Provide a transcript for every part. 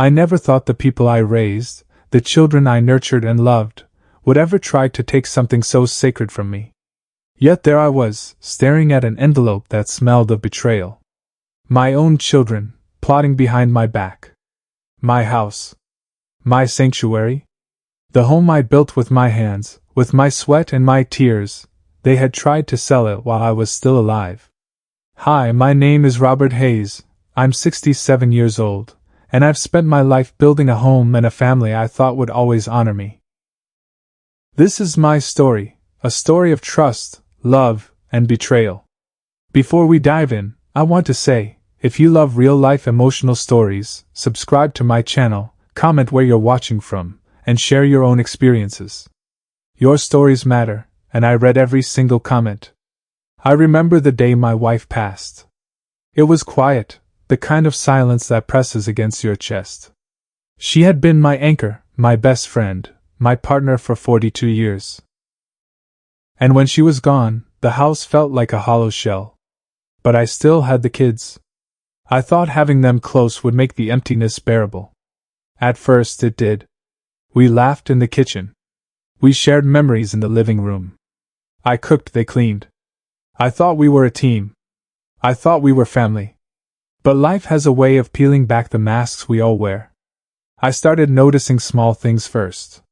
I never thought the people I raised, the children I nurtured and loved, would ever try to take something so sacred from me. Yet there I was, staring at an envelope that smelled of betrayal. My own children, plotting behind my back. My house. My sanctuary. The home I built with my hands, with my sweat and my tears. They had tried to sell it while I was still alive. Hi, my name is Robert Hayes. I'm 67 years old, and I've spent my life building a home and a family I thought would always honor me. This is my story, a story of trust, love, and betrayal. Before we dive in, I want to say, if you love real-life emotional stories, subscribe to my channel, comment where you're watching from, and share your own experiences. Your stories matter, and I read every single comment. I remember the day my wife passed. It was quiet, the kind of silence that presses against your chest. She had been my anchor, my best friend, my partner for 42 years. And when she was gone, the house felt like a hollow shell. But I still had the kids. I thought having them close would make the emptiness bearable. At first it did. We laughed in the kitchen. We shared memories in the living room. I cooked, they cleaned. I thought we were a team. I thought we were family. But life has a way of peeling back the masks we all wear. I started noticing small things first.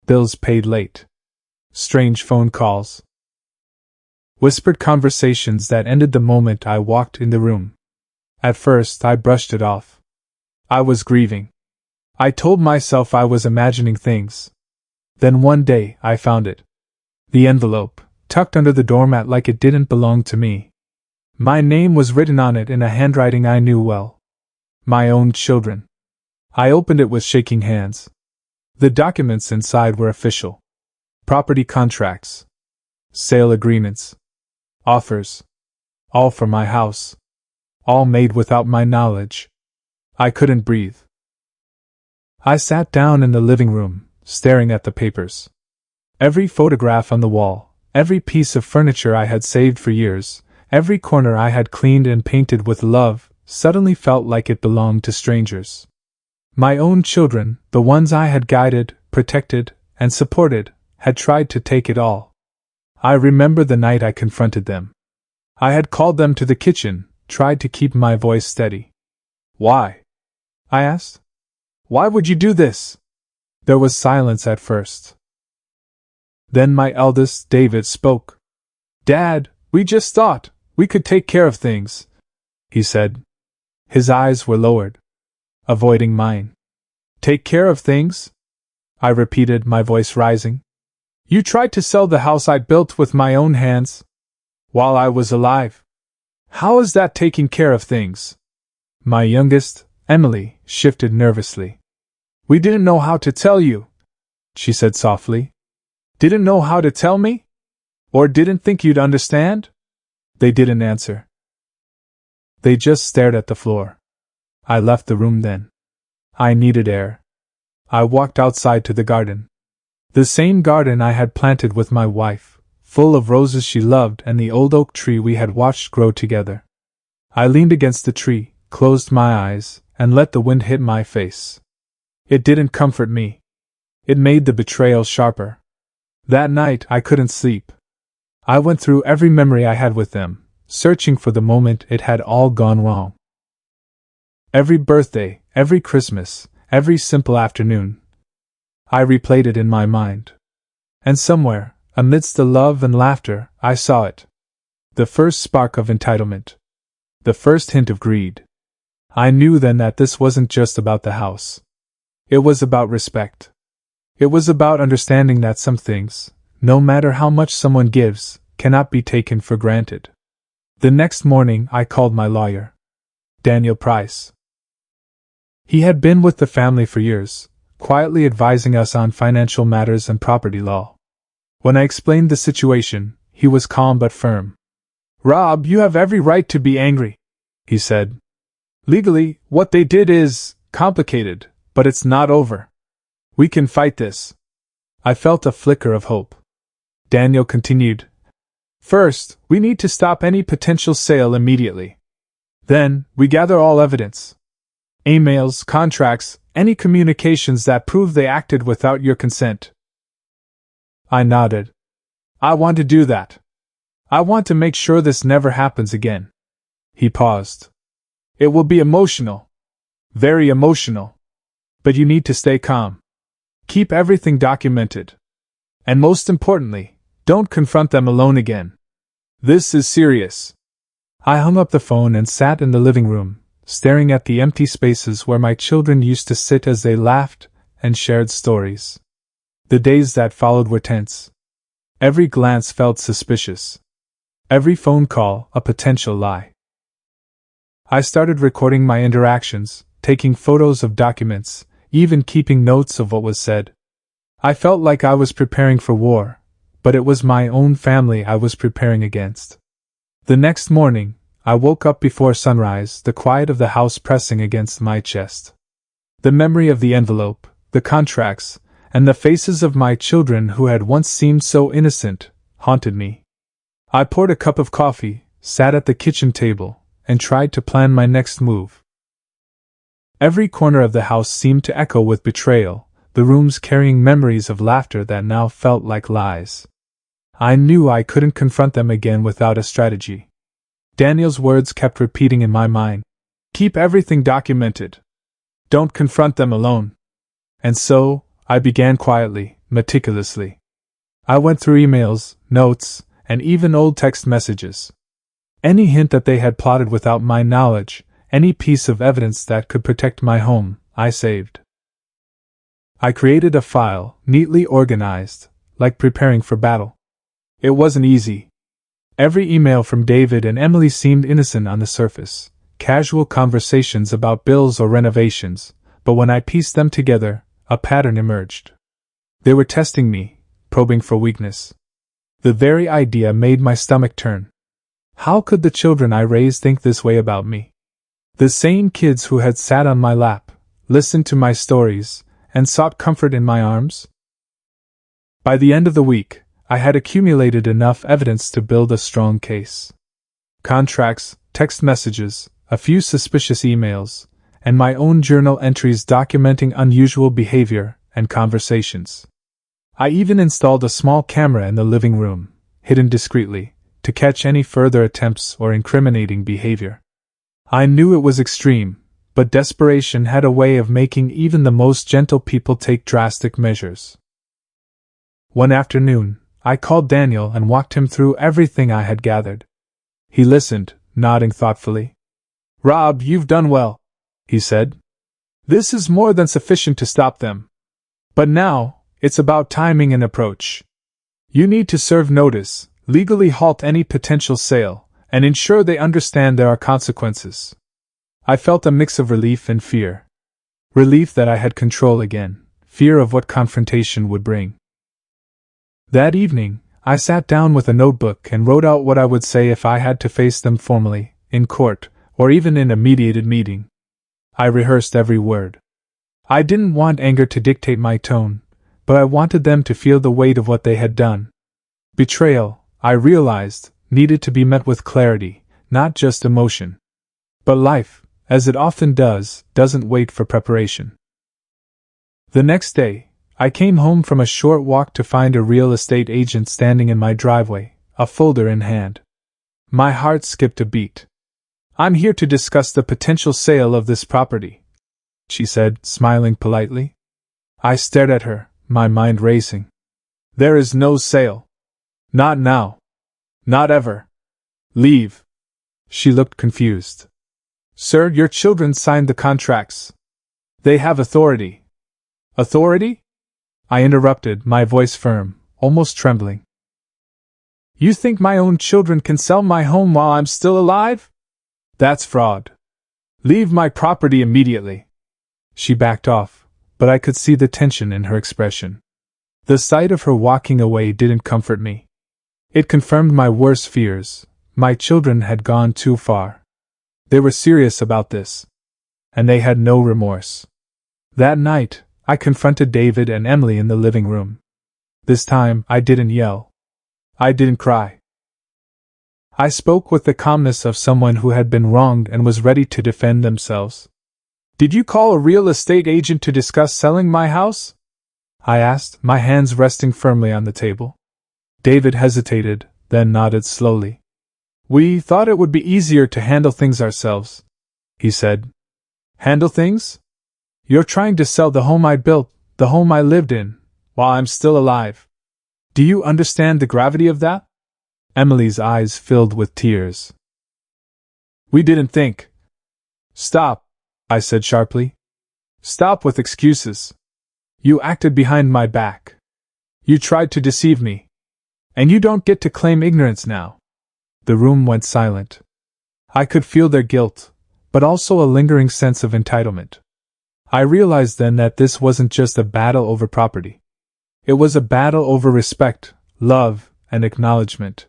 Bills paid late. Strange phone calls. Whispered conversations that ended the moment I walked in the room. At first I brushed it off. I was grieving. I told myself I was imagining things. Then one day I found it. The envelope, tucked under the doormat like it didn't belong to me. My name was written on it in a handwriting I knew well. My own children. I opened it with shaking hands. The documents inside were official. Property contracts. Sale agreements. Offers. All for my house. All made without my knowledge. I couldn't breathe. I sat down in the living room, staring at the papers. Every photograph on the wall, every piece of furniture I had saved for years, every corner I had cleaned and painted with love, suddenly felt like it belonged to strangers. My own children, the ones I had guided, protected, and supported, had tried to take it all. I remember the night I confronted them. I had called them to the kitchen, tried to keep my voice steady. Why? I asked. Why would you do this? There was silence at first. Then my eldest, David, spoke. Dad, we just thought we could take care of things, he said. His eyes were lowered, avoiding mine. Take care of things? I repeated, my voice rising. You tried to sell the house I built with my own hands while I was alive. How is that taking care of things? My youngest, Emily, shifted nervously. We didn't know how to tell you, she said softly. Didn't know how to tell me? Or didn't think you'd understand? They didn't answer. They just stared at the floor. I left the room then. I needed air. I walked outside to the garden. The same garden I had planted with my wife, full of roses she loved and the old oak tree we had watched grow together. I leaned against the tree, closed my eyes, and let the wind hit my face. It didn't comfort me. It made the betrayal sharper. That night I couldn't sleep. I went through every memory I had with them, searching for the moment it had all gone wrong. Every birthday, every Christmas, every simple afternoon. I replayed it in my mind. And somewhere, amidst the love and laughter, I saw it. The first spark of entitlement. The first hint of greed. I knew then that this wasn't just about the house. It was about respect. It was about understanding that some things, no matter how much someone gives, cannot be taken for granted. The next morning I called my lawyer, Daniel Price. He had been with the family for years, quietly advising us on financial matters and property law. When I explained the situation, he was calm but firm. Rob, you have every right to be angry, he said. Legally, what they did is complicated, but it's not over. We can fight this. I felt a flicker of hope. Daniel continued. First, we need to stop any potential sale immediately. Then, we gather all evidence. Emails, contracts, any communications that prove they acted without your consent. I nodded. I want to do that. I want to make sure this never happens again. He paused. It will be emotional. Very emotional. But you need to stay calm. Keep everything documented. And most importantly, don't confront them alone again. This is serious. I hung up the phone and sat in the living room, staring at the empty spaces where my children used to sit as they laughed and shared stories. The days that followed were tense. Every glance felt suspicious. Every phone call a potential lie. I started recording my interactions, taking photos of documents, even keeping notes of what was said. I felt like I was preparing for war, but it was my own family I was preparing against. The next morning, I woke up before sunrise, the quiet of the house pressing against my chest. The memory of the envelope, the contracts, and the faces of my children who had once seemed so innocent, haunted me. I poured a cup of coffee, sat at the kitchen table, and tried to plan my next move. Every corner of the house seemed to echo with betrayal, the rooms carrying memories of laughter that now felt like lies. I knew I couldn't confront them again without a strategy. Daniel's words kept repeating in my mind. Keep everything documented. Don't confront them alone. And so, I began quietly, meticulously. I went through emails, notes, and even old text messages. Any hint that they had plotted without my knowledge, any piece of evidence that could protect my home, I saved. I created a file, neatly organized, like preparing for battle. It wasn't easy. Every email from David and Emily seemed innocent on the surface, casual conversations about bills or renovations, but when I pieced them together, a pattern emerged. They were testing me, probing for weakness. The very idea made my stomach turn. How could the children I raised think this way about me? The same kids who had sat on my lap, listened to my stories, and sought comfort in my arms? By the end of the week, I had accumulated enough evidence to build a strong case. Contracts, text messages, a few suspicious emails, and my own journal entries documenting unusual behavior and conversations. I even installed a small camera in the living room, hidden discreetly, to catch any further attempts or incriminating behavior. I knew it was extreme, but desperation had a way of making even the most gentle people take drastic measures. One afternoon, I called Daniel and walked him through everything I had gathered. He listened, nodding thoughtfully. "Rob, you've done well," he said. "This is more than sufficient to stop them. But now, it's about timing and approach. You need to serve notice, legally halt any potential sale, and ensure they understand there are consequences." I felt a mix of relief and fear. Relief that I had control again, fear of what confrontation would bring. That evening, I sat down with a notebook and wrote out what I would say if I had to face them formally, in court, or even in a mediated meeting. I rehearsed every word. I didn't want anger to dictate my tone, but I wanted them to feel the weight of what they had done. Betrayal, I realized, needed to be met with clarity, not just emotion. But life, as it often does, doesn't wait for preparation. The next day, I came home from a short walk to find a real estate agent standing in my driveway, a folder in hand. My heart skipped a beat. "I'm here to discuss the potential sale of this property," she said, smiling politely. I stared at her, my mind racing. "There is no sale. Not now. Not ever. Leave." She looked confused. "Sir, your children signed the contracts. They have authority." "Authority?" I interrupted, my voice firm, almost trembling. "You think my own children can sell my home while I'm still alive? That's fraud. Leave my property immediately." She backed off, but I could see the tension in her expression. The sight of her walking away didn't comfort me. It confirmed my worst fears. My children had gone too far. They were serious about this. And they had no remorse. That night, I confronted David and Emily in the living room. This time, I didn't yell. I didn't cry. I spoke with the calmness of someone who had been wronged and was ready to defend themselves. Did you call a real estate agent to discuss selling my house? I asked, my hands resting firmly on the table. David hesitated, then nodded slowly. We thought it would be easier to handle things ourselves, he said. Handle things? You're trying to sell the home I built, the home I lived in, while I'm still alive. Do you understand the gravity of that? Emily's eyes filled with tears. We didn't think. Stop, I said sharply. Stop with excuses. You acted behind my back. You tried to deceive me. And you don't get to claim ignorance now. The room went silent. I could feel their guilt, but also a lingering sense of entitlement. I realized then that this wasn't just a battle over property. It was a battle over respect, love, and acknowledgement.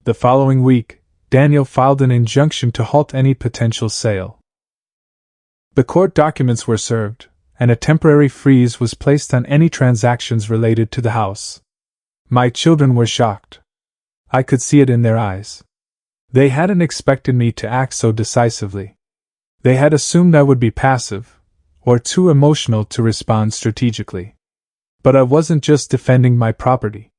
The following week, Daniel filed an injunction to halt any potential sale. The court documents were served, and a temporary freeze was placed on any transactions related to the house. My children were shocked. I could see it in their eyes. They hadn't expected me to act so decisively. They had assumed I would be passive, or too emotional to respond strategically. But I wasn't just defending my property.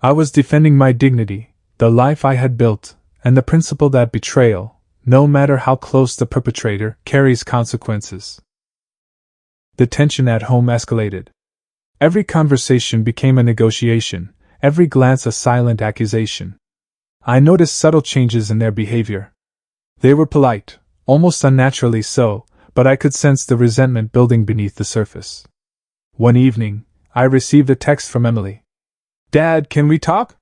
I was defending my dignity, the life I had built, and the principle that betrayal, no matter how close the perpetrator, carries consequences. The tension at home escalated. Every conversation became a negotiation, every glance a silent accusation. I noticed subtle changes in their behavior. They were polite, almost unnaturally so, but I could sense the resentment building beneath the surface. One evening, I received a text from Emily. Dad, can we talk?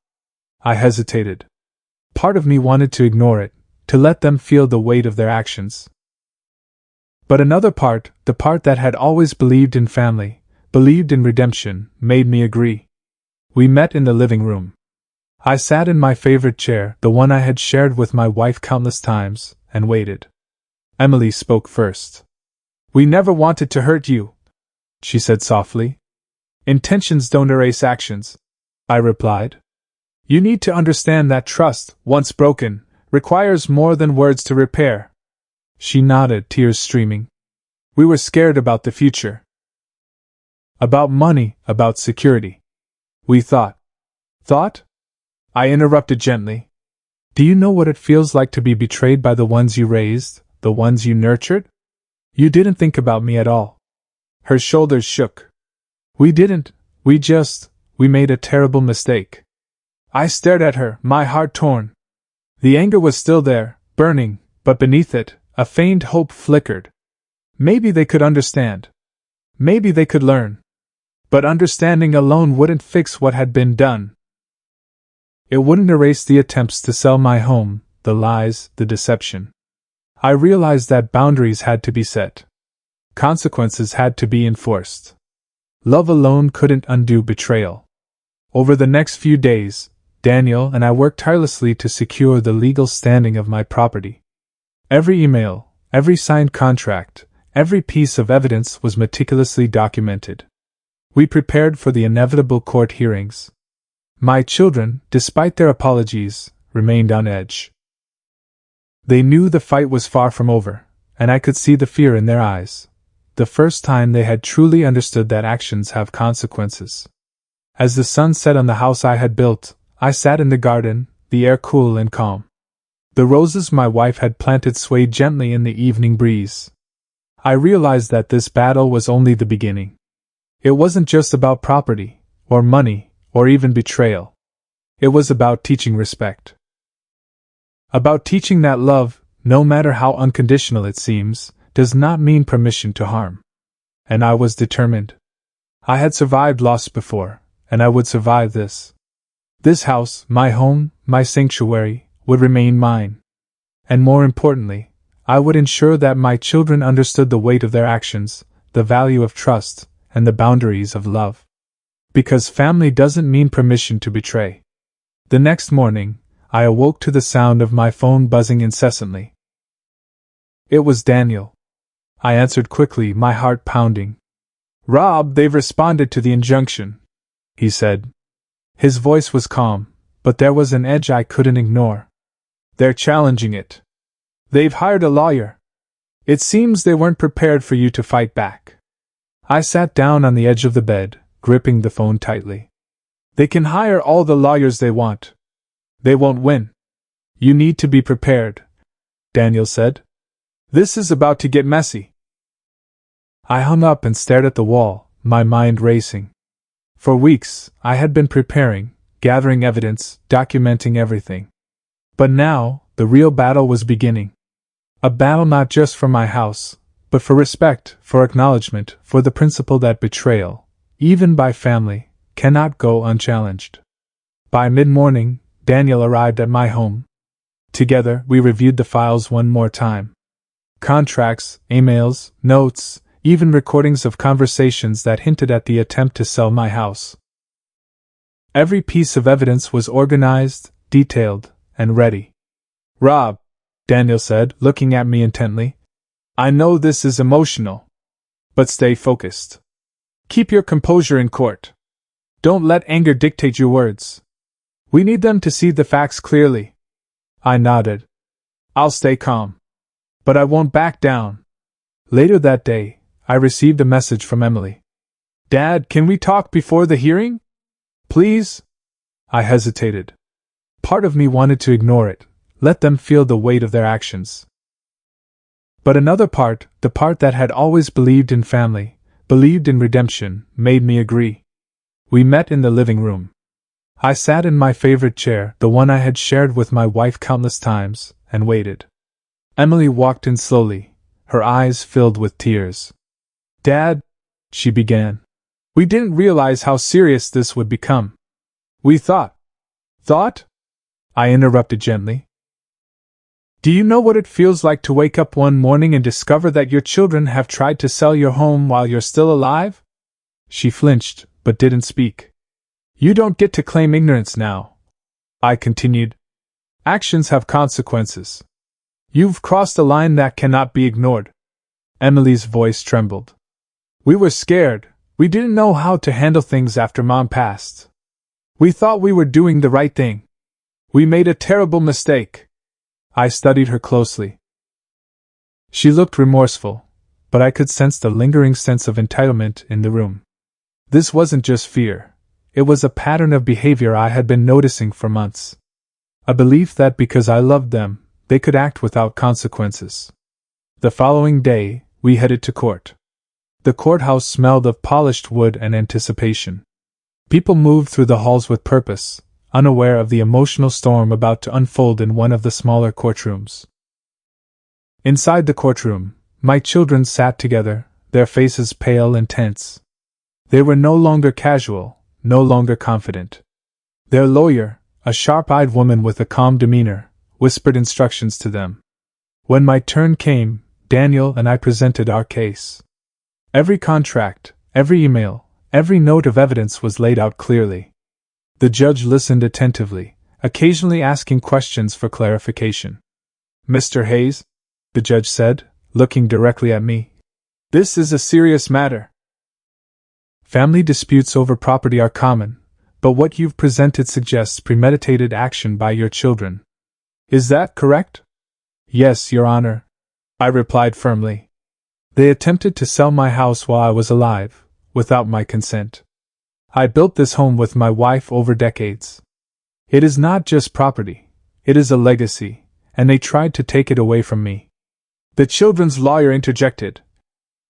I hesitated. Part of me wanted to ignore it, to let them feel the weight of their actions. But another part, the part that had always believed in family, believed in redemption, made me agree. We met in the living room. I sat in my favorite chair, the one I had shared with my wife countless times, and waited. Emily spoke first. We never wanted to hurt you, she said softly. Intentions don't erase actions, I replied. You need to understand that trust, once broken, requires more than words to repair. She nodded, tears streaming. We were scared about the future. About money, about security. We thought. Thought? I interrupted gently. Do you know what it feels like to be betrayed by the ones you raised, the ones you nurtured? You didn't think about me at all. Her shoulders shook. We didn't, we made a terrible mistake. I stared at her, my heart torn. The anger was still there, burning, but beneath it, a faint hope flickered. Maybe they could understand. Maybe they could learn. But understanding alone wouldn't fix what had been done. It wouldn't erase the attempts to sell my home, the lies, the deception. I realized that boundaries had to be set. Consequences had to be enforced. Love alone couldn't undo betrayal. Over the next few days, Daniel and I worked tirelessly to secure the legal standing of my property. Every email, every signed contract, every piece of evidence was meticulously documented. We prepared for the inevitable court hearings. My children, despite their apologies, remained on edge. They knew the fight was far from over, and I could see the fear in their eyes. The first time they had truly understood that actions have consequences. As the sun set on the house I had built, I sat in the garden, the air cool and calm. The roses my wife had planted swayed gently in the evening breeze. I realized that this battle was only the beginning. It wasn't just about property, or money, or even betrayal. It was about teaching respect. About teaching that love, no matter how unconditional it seems, does not mean permission to harm. And I was determined. I had survived loss before, and I would survive this. This house, my home, my sanctuary, would remain mine. And more importantly, I would ensure that my children understood the weight of their actions, the value of trust, and the boundaries of love. Because family doesn't mean permission to betray. The next morning, I awoke to the sound of my phone buzzing incessantly. It was Daniel. I answered quickly, my heart pounding. Rob, they've responded to the injunction, he said. His voice was calm, but there was an edge I couldn't ignore. They're challenging it. They've hired a lawyer. It seems they weren't prepared for you to fight back. I sat down on the edge of the bed, gripping the phone tightly. They can hire all the lawyers they want. They won't win. You need to be prepared, Daniel said. This is about to get messy. I hung up and stared at the wall, my mind racing. For weeks, I had been preparing, gathering evidence, documenting everything. But now, the real battle was beginning. A battle not just for my house, but for respect, for acknowledgement, for the principle that betrayal, even by family, cannot go unchallenged. By mid-morning, Daniel arrived at my home. Together, we reviewed the files one more time. Contracts, emails, notes, even recordings of conversations that hinted at the attempt to sell my house. Every piece of evidence was organized, detailed, and ready. Rob, Daniel said, looking at me intently, I know this is emotional. But stay focused. Keep your composure in court. Don't let anger dictate your words. We need them to see the facts clearly. I nodded. I'll stay calm. But I won't back down. Later that day, I received a message from Emily. Dad, can we talk before the hearing? Please? I hesitated. Part of me wanted to ignore it, let them feel the weight of their actions. But another part, the part that had always believed in family, believed in redemption, made me agree. We met in the living room. I sat in my favorite chair, the one I had shared with my wife countless times, and waited. Emily walked in slowly, her eyes filled with tears. Dad, she began. We didn't realize how serious this would become. We thought. Thought? I interrupted gently. Do you know what it feels like to wake up one morning and discover that your children have tried to sell your home while you're still alive? She flinched, but didn't speak. You don't get to claim ignorance now, I continued. Actions have consequences. You've crossed a line that cannot be ignored. Emily's voice trembled. We were scared. We didn't know how to handle things after Mom passed. We thought we were doing the right thing. We made a terrible mistake. I studied her closely. She looked remorseful, but I could sense the lingering sense of entitlement in the room. This wasn't just fear. It was a pattern of behavior I had been noticing for months. A belief that because I loved them, they could act without consequences. The following day, we headed to court. The courthouse smelled of polished wood and anticipation. People moved through the halls with purpose, unaware of the emotional storm about to unfold in one of the smaller courtrooms. Inside the courtroom, my children sat together, their faces pale and tense. They were no longer casual, no longer confident. Their lawyer, a sharp-eyed woman with a calm demeanor, whispered instructions to them. When my turn came, Daniel and I presented our case. Every contract, every email, every note of evidence was laid out clearly. The judge listened attentively, occasionally asking questions for clarification. Mr. Hayes, the judge said, looking directly at me, this is a serious matter. Family disputes over property are common, but what you've presented suggests premeditated action by your children. Is that correct? Yes, Your Honor, I replied firmly. They attempted to sell my house while I was alive, without my consent. I built this home with my wife over decades. It is not just property, it is a legacy, and they tried to take it away from me. The children's lawyer interjected.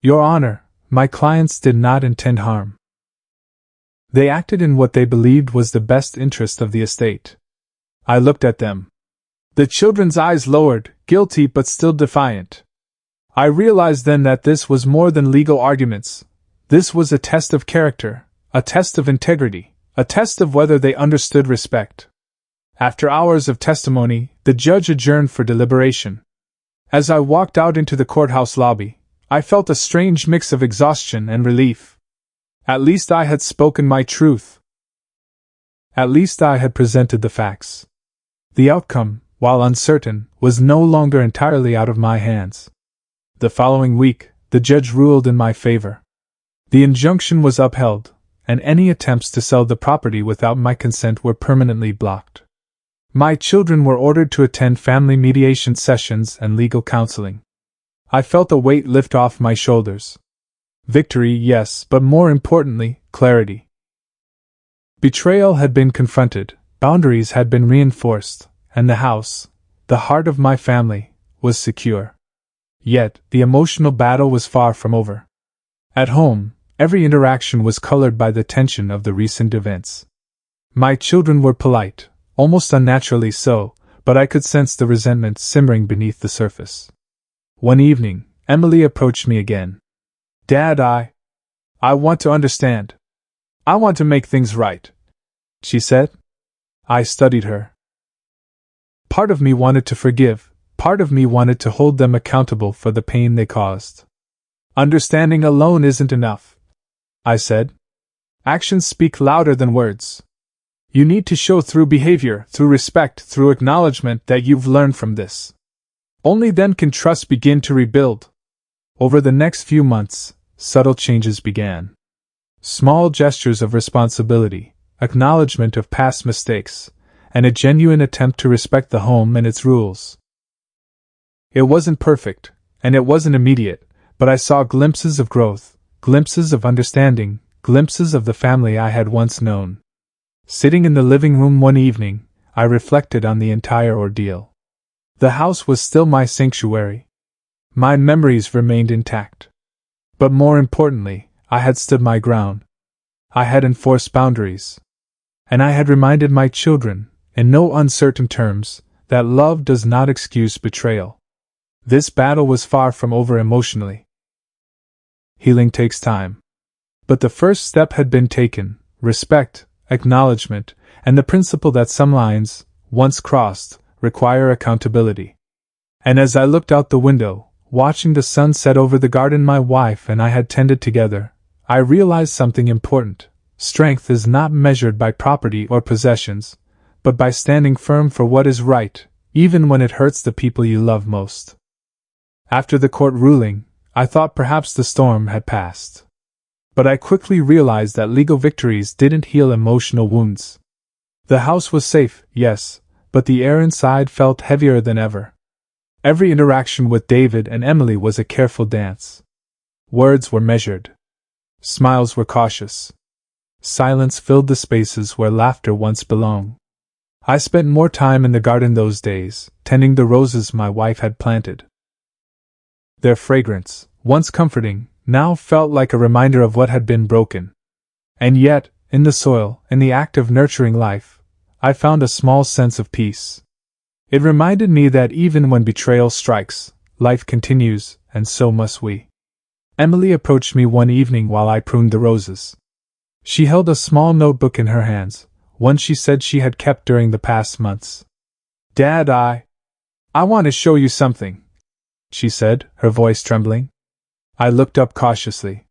Your Honor, my clients did not intend harm. They acted in what they believed was the best interest of the estate. I looked at them. The children's eyes lowered, guilty but still defiant. I realized then that this was more than legal arguments. This was a test of character, a test of integrity, a test of whether they understood respect. After hours of testimony, the judge adjourned for deliberation. As I walked out into the courthouse lobby, I felt a strange mix of exhaustion and relief. At least I had spoken my truth. At least I had presented the facts. The outcome, while uncertain, was no longer entirely out of my hands. The following week, the judge ruled in my favor. The injunction was upheld, and any attempts to sell the property without my consent were permanently blocked. My children were ordered to attend family mediation sessions and legal counseling. I felt a weight lift off my shoulders. Victory, yes, but more importantly, clarity. Betrayal had been confronted, boundaries had been reinforced, and the house, the heart of my family, was secure. Yet, the emotional battle was far from over. At home, every interaction was colored by the tension of the recent events. My children were polite, almost unnaturally so, but I could sense the resentment simmering beneath the surface. One evening, Emily approached me again. "Dad, I want to understand. I want to make things right," she said. I studied her. Part of me wanted to forgive, part of me wanted to hold them accountable for the pain they caused. "Understanding alone isn't enough," I said. "Actions speak louder than words. You need to show through behavior, through respect, through acknowledgement that you've learned from this. Only then can trust begin to rebuild." Over the next few months, subtle changes began. Small gestures of responsibility, acknowledgement of past mistakes, and a genuine attempt to respect the home and its rules. It wasn't perfect, and it wasn't immediate, but I saw glimpses of growth, glimpses of understanding, glimpses of the family I had once known. Sitting in the living room one evening, I reflected on the entire ordeal. The house was still my sanctuary. My memories remained intact. But more importantly, I had stood my ground. I had enforced boundaries. And I had reminded my children, in no uncertain terms, that love does not excuse betrayal. This battle was far from over emotionally. Healing takes time. But the first step had been taken: respect, acknowledgement, and the principle that some lines, once crossed, require accountability. And as I looked out the window, watching the sun set over the garden my wife and I had tended together, I realized something important. Strength is not measured by property or possessions, but by standing firm for what is right, even when it hurts the people you love most. After the court ruling, I thought perhaps the storm had passed. But I quickly realized that legal victories didn't heal emotional wounds. The house was safe, yes, but the air inside felt heavier than ever. Every interaction with David and Emily was a careful dance. Words were measured. Smiles were cautious. Silence filled the spaces where laughter once belonged. I spent more time in the garden those days, tending the roses my wife had planted. Their fragrance, once comforting, now felt like a reminder of what had been broken. And yet, in the soil, in the act of nurturing life, I found a small sense of peace. It reminded me that even when betrayal strikes, life continues, and so must we. Emily approached me one evening while I pruned the roses. She held a small notebook in her hands, one she said she had kept during the past months. "Dad, I want to show you something," she said, her voice trembling. I looked up cautiously.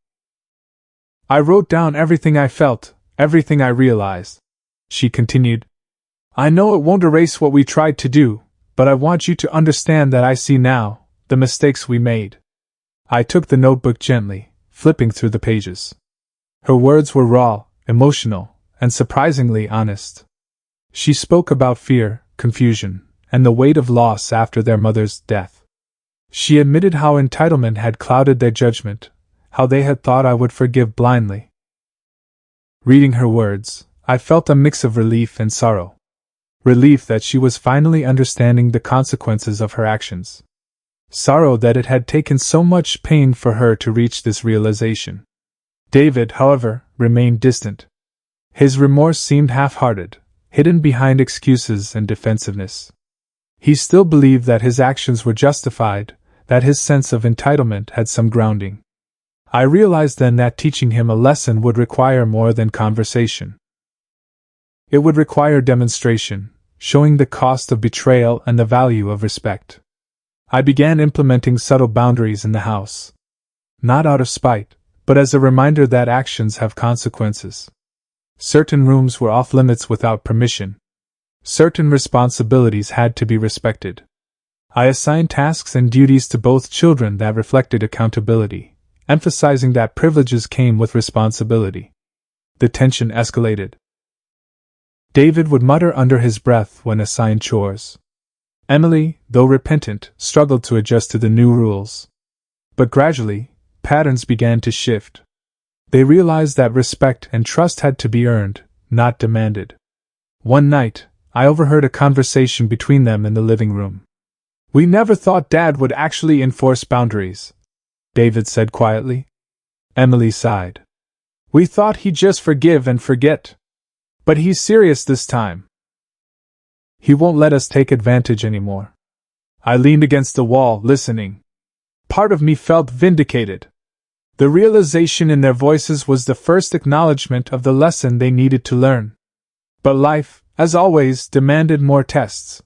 "I wrote down everything I felt, everything I realized," she continued. "I know it won't erase what we tried to do, but I want you to understand that I see now the mistakes we made." I took the notebook gently, flipping through the pages. Her words were raw, emotional, and surprisingly honest. She spoke about fear, confusion, and the weight of loss after their mother's death. She admitted how entitlement had clouded their judgment, how they had thought I would forgive blindly. Reading her words, I felt a mix of relief and sorrow. Relief that she was finally understanding the consequences of her actions. Sorrow that it had taken so much pain for her to reach this realization. David, however, remained distant. His remorse seemed half-hearted, hidden behind excuses and defensiveness. He still believed that his actions were justified, that his sense of entitlement had some grounding. I realized then that teaching him a lesson would require more than conversation. It would require demonstration, showing the cost of betrayal and the value of respect. I began implementing subtle boundaries in the house. Not out of spite, but as a reminder that actions have consequences. Certain rooms were off limits without permission. Certain responsibilities had to be respected. I assigned tasks and duties to both children that reflected accountability, emphasizing that privileges came with responsibility. The tension escalated. David would mutter under his breath when assigned chores. Emily, though repentant, struggled to adjust to the new rules. But gradually, patterns began to shift. They realized that respect and trust had to be earned, not demanded. One night, I overheard a conversation between them in the living room. "We never thought Dad would actually enforce boundaries," David said quietly. Emily sighed. "We thought he'd just forgive and forget. But he's serious this time. He won't let us take advantage anymore." I leaned against the wall, listening. Part of me felt vindicated. The realization in their voices was the first acknowledgement of the lesson they needed to learn. But life, as always, demanded more tests.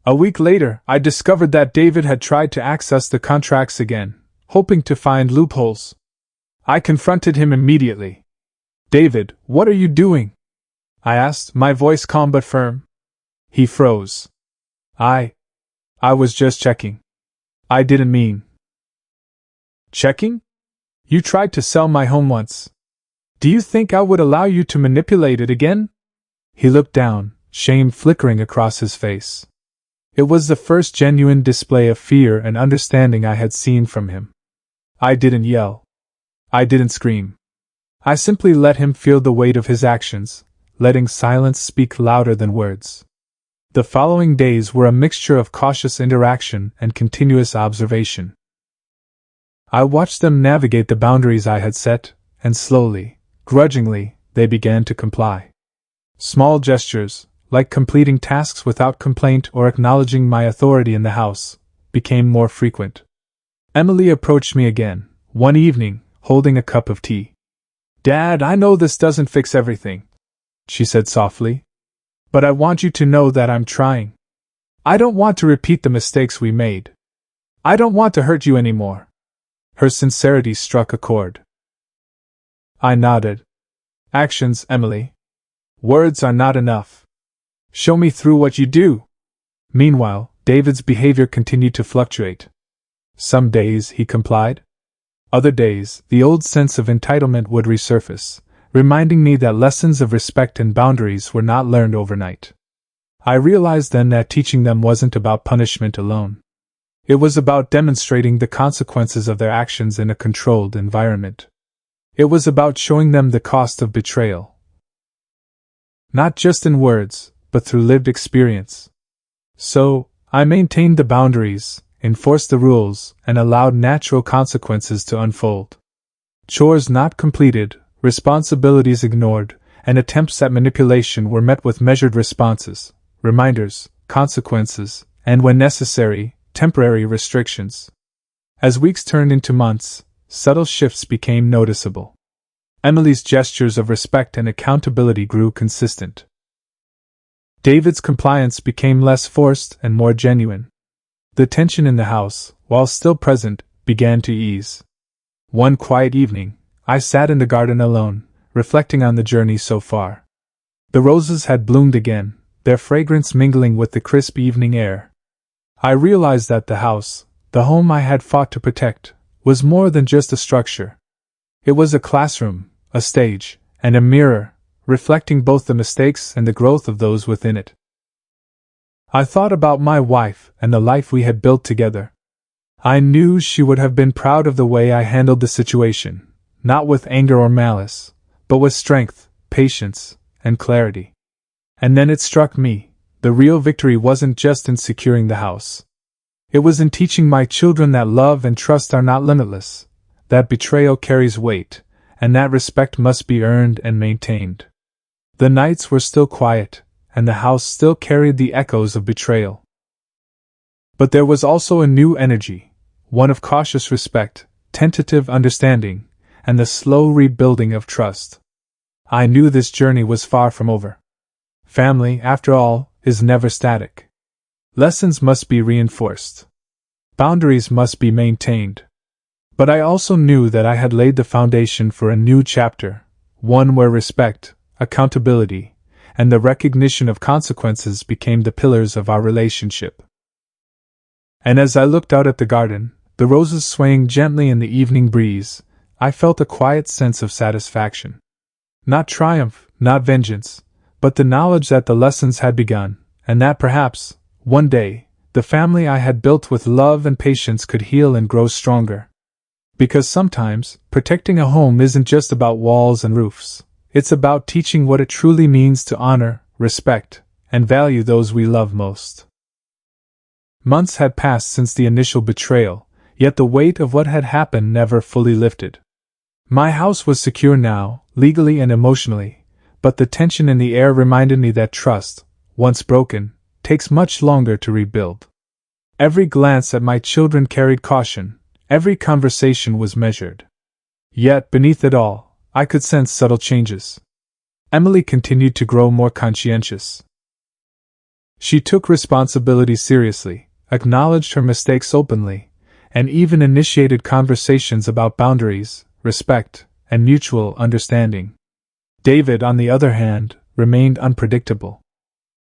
A week later, I discovered that David had tried to access the contracts again, hoping to find loopholes. I confronted him immediately. "David, what are you doing?" I asked, my voice calm but firm. He froze. I was just checking. I didn't mean. Checking? You tried to sell my home once. Do you think I would allow you to manipulate it again? He looked down, shame flickering across his face. It was the first genuine display of fear and understanding I had seen from him. I didn't yell. I didn't scream. I simply let him feel the weight of his actions, letting silence speak louder than words. The following days were a mixture of cautious interaction and continuous observation. I watched them navigate the boundaries I had set, and slowly, grudgingly, they began to comply. Small gestures, like completing tasks without complaint or acknowledging my authority in the house, became more frequent. Emily approached me again, one evening, holding a cup of tea. "Dad, I know this doesn't fix everything," she said softly. "But I want you to know that I'm trying. I don't want to repeat the mistakes we made. I don't want to hurt you anymore." Her sincerity struck a chord. I nodded. "Actions, Emily. Words are not enough. Show me through what you do." Meanwhile, David's behavior continued to fluctuate. Some days he complied. Other days, the old sense of entitlement would resurface, reminding me that lessons of respect and boundaries were not learned overnight. I realized then that teaching them wasn't about punishment alone. It was about demonstrating the consequences of their actions in a controlled environment. It was about showing them the cost of betrayal. Not just in words, but through lived experience. So, I maintained the boundaries, enforced the rules, and allowed natural consequences to unfold. Chores not completed, responsibilities ignored, and attempts at manipulation were met with measured responses, reminders, consequences, and when necessary, temporary restrictions. As weeks turned into months, subtle shifts became noticeable. Emily's gestures of respect and accountability grew consistent. David's compliance became less forced and more genuine. The tension in the house, while still present, began to ease. One quiet evening, I sat in the garden alone, reflecting on the journey so far. The roses had bloomed again, their fragrance mingling with the crisp evening air. I realized that the house, the home I had fought to protect, was more than just a structure. It was a classroom, a stage, and a mirror, reflecting both the mistakes and the growth of those within it. I thought about my wife and the life we had built together. I knew she would have been proud of the way I handled the situation, not with anger or malice, but with strength, patience, and clarity. And then it struck me. The real victory wasn't just in securing the house. It was in teaching my children that love and trust are not limitless, that betrayal carries weight, and that respect must be earned and maintained. The nights were still quiet, and the house still carried the echoes of betrayal. But there was also a new energy, one of cautious respect, tentative understanding, and the slow rebuilding of trust. I knew this journey was far from over. Family, after all, is never static. Lessons must be reinforced. Boundaries must be maintained. But I also knew that I had laid the foundation for a new chapter, one where respect, accountability, and the recognition of consequences became the pillars of our relationship. And as I looked out at the garden, the roses swaying gently in the evening breeze, I felt a quiet sense of satisfaction. Not triumph, not vengeance, but the knowledge that the lessons had begun, and that perhaps, one day, the family I had built with love and patience could heal and grow stronger. Because sometimes, protecting a home isn't just about walls and roofs. It's about teaching what it truly means to honor, respect, and value those we love most. Months had passed since the initial betrayal, yet the weight of what had happened never fully lifted. My house was secure now, legally and emotionally, but the tension in the air reminded me that trust, once broken, takes much longer to rebuild. Every glance at my children carried caution, every conversation was measured. Yet, beneath it all, I could sense subtle changes. Emily continued to grow more conscientious. She took responsibility seriously, acknowledged her mistakes openly, and even initiated conversations about boundaries, respect, and mutual understanding. David, on the other hand, remained unpredictable.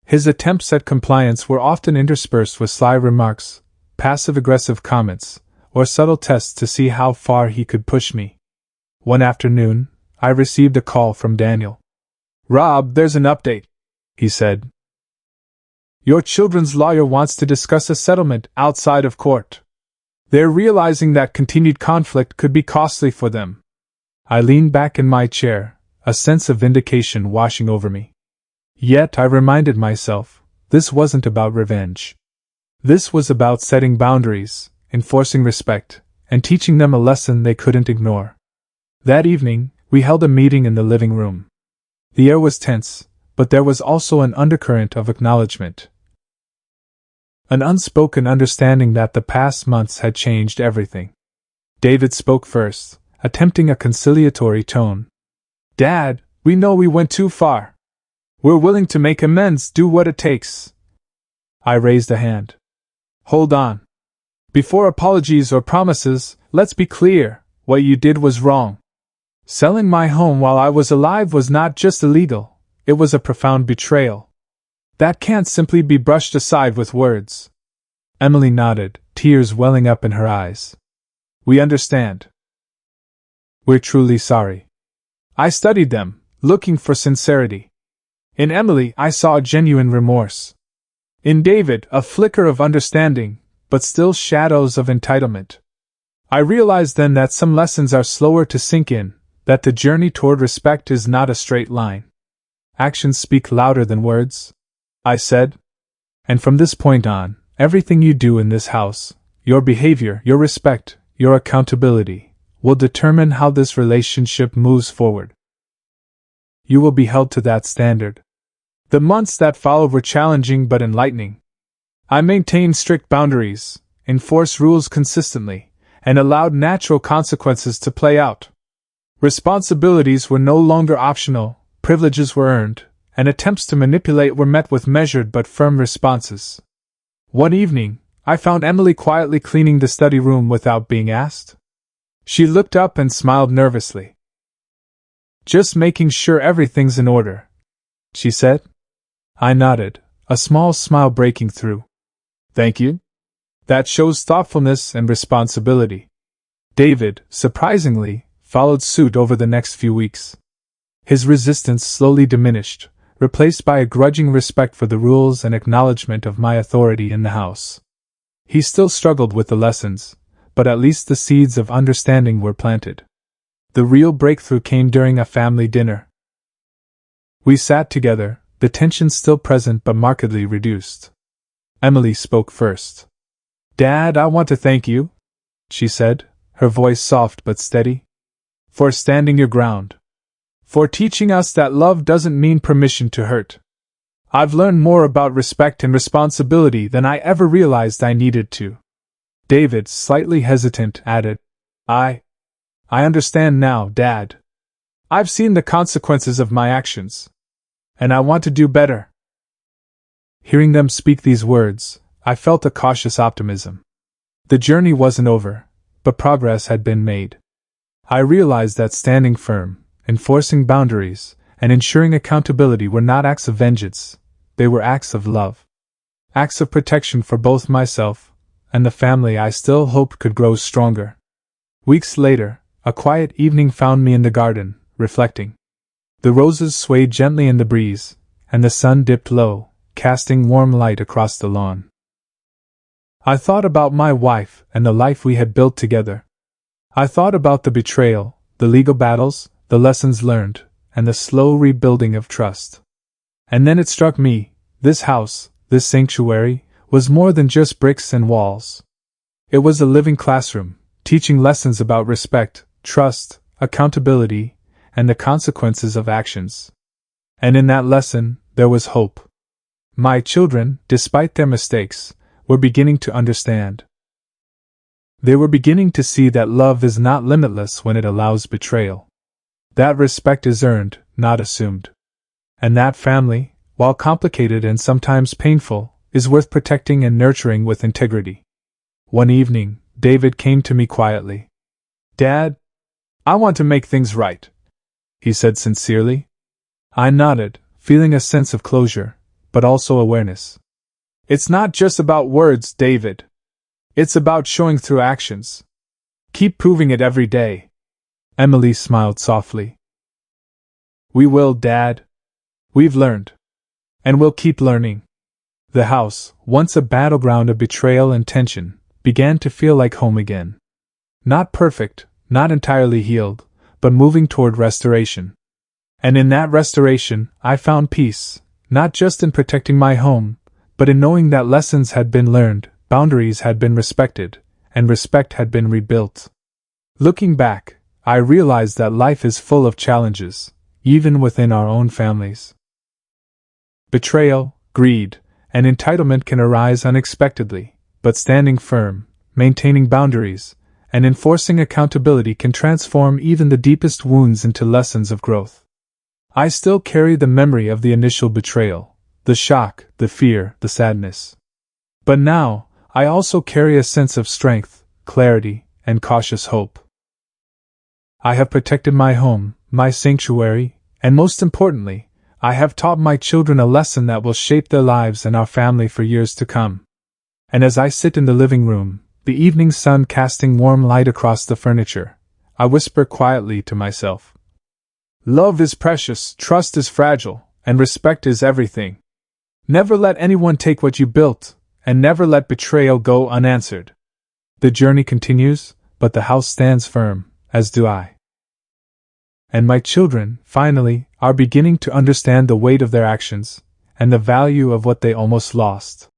His attempts at compliance were often interspersed with sly remarks, passive-aggressive comments, or subtle tests to see how far he could push me. One afternoon, I received a call from Daniel. "Rob, there's an update," he said. "Your children's lawyer wants to discuss a settlement outside of court. They're realizing that continued conflict could be costly for them." I leaned back in my chair, a sense of vindication washing over me. Yet I reminded myself, this wasn't about revenge. This was about setting boundaries, enforcing respect, and teaching them a lesson they couldn't ignore. That evening, we held a meeting in the living room. The air was tense, but there was also an undercurrent of acknowledgement. An unspoken understanding that the past months had changed everything. David spoke first, attempting a conciliatory tone. "Dad, we know we went too far. We're willing to make amends, do what it takes." I raised a hand. "Hold on. Before apologies or promises, let's be clear, what you did was wrong. Selling my home while I was alive was not just illegal, it was a profound betrayal. That can't simply be brushed aside with words." Emily nodded, tears welling up in her eyes. "We understand. We're truly sorry." I studied them, looking for sincerity. In Emily, I saw genuine remorse. In David, a flicker of understanding, but still shadows of entitlement. I realized then that some lessons are slower to sink in, that the journey toward respect is not a straight line. "Actions speak louder than words," I said. "And from this point on, everything you do in this house, your behavior, your respect, your accountability, will determine how this relationship moves forward. You will be held to that standard." The months that followed were challenging but enlightening. I maintained strict boundaries, enforced rules consistently, and allowed natural consequences to play out. Responsibilities were no longer optional, privileges were earned, and attempts to manipulate were met with measured but firm responses. One evening, I found Emily quietly cleaning the study room without being asked. She looked up and smiled nervously. "Just making sure everything's in order," she said. I nodded, a small smile breaking through. "Thank you. That shows thoughtfulness and responsibility." David, surprisingly, followed suit over the next few weeks. His resistance slowly diminished, replaced by a grudging respect for the rules and acknowledgement of my authority in the house. He still struggled with the lessons, but at least the seeds of understanding were planted. The real breakthrough came during a family dinner. We sat together, the tension still present but markedly reduced. Emily spoke first. "Dad, I want to thank you," she said, her voice soft but steady, "for standing your ground. For teaching us that love doesn't mean permission to hurt. I've learned more about respect and responsibility than I ever realized I needed to." David, slightly hesitant, added, I understand now, Dad. I've seen the consequences of my actions. And I want to do better." Hearing them speak these words, I felt a cautious optimism. The journey wasn't over, but progress had been made. I realized that standing firm, enforcing boundaries, and ensuring accountability were not acts of vengeance, they were acts of love. Acts of protection for both myself and the family I still hoped could grow stronger. Weeks later, a quiet evening found me in the garden, reflecting. The roses swayed gently in the breeze, and the sun dipped low, casting warm light across the lawn. I thought about my wife and the life we had built together. I thought about the betrayal, the legal battles, the lessons learned, and the slow rebuilding of trust. And then it struck me, this house, this sanctuary, was more than just bricks and walls. It was a living classroom, teaching lessons about respect, trust, accountability, and the consequences of actions. And in that lesson, there was hope. My children, despite their mistakes, were beginning to understand. They were beginning to see that love is not limitless when it allows betrayal. That respect is earned, not assumed. And that family, while complicated and sometimes painful, is worth protecting and nurturing with integrity. One evening, David came to me quietly. "Dad, I want to make things right," he said sincerely. I nodded, feeling a sense of closure, but also awareness. "It's not just about words, David. It's about showing through actions. Keep proving it every day." Emily smiled softly. "We will, Dad. We've learned. And we'll keep learning." The house, once a battleground of betrayal and tension, began to feel like home again. Not perfect, not entirely healed, but moving toward restoration. And in that restoration, I found peace, not just in protecting my home, but in knowing that lessons had been learned, boundaries had been respected, and respect had been rebuilt. Looking back, I realized that life is full of challenges, even within our own families. Betrayal, greed, and entitlement can arise unexpectedly, but standing firm, maintaining boundaries, and enforcing accountability can transform even the deepest wounds into lessons of growth. I still carry the memory of the initial betrayal, the shock, the fear, the sadness. But now, I also carry a sense of strength, clarity, and cautious hope. I have protected my home, my sanctuary, and most importantly, I have taught my children a lesson that will shape their lives and our family for years to come. And as I sit in the living room, the evening sun casting warm light across the furniture, I whisper quietly to myself, "Love is precious, trust is fragile, and respect is everything. Never let anyone take what you built, and never let betrayal go unanswered." The journey continues, but the house stands firm, as do I. And my children, finally, are beginning to understand the weight of their actions, and the value of what they almost lost.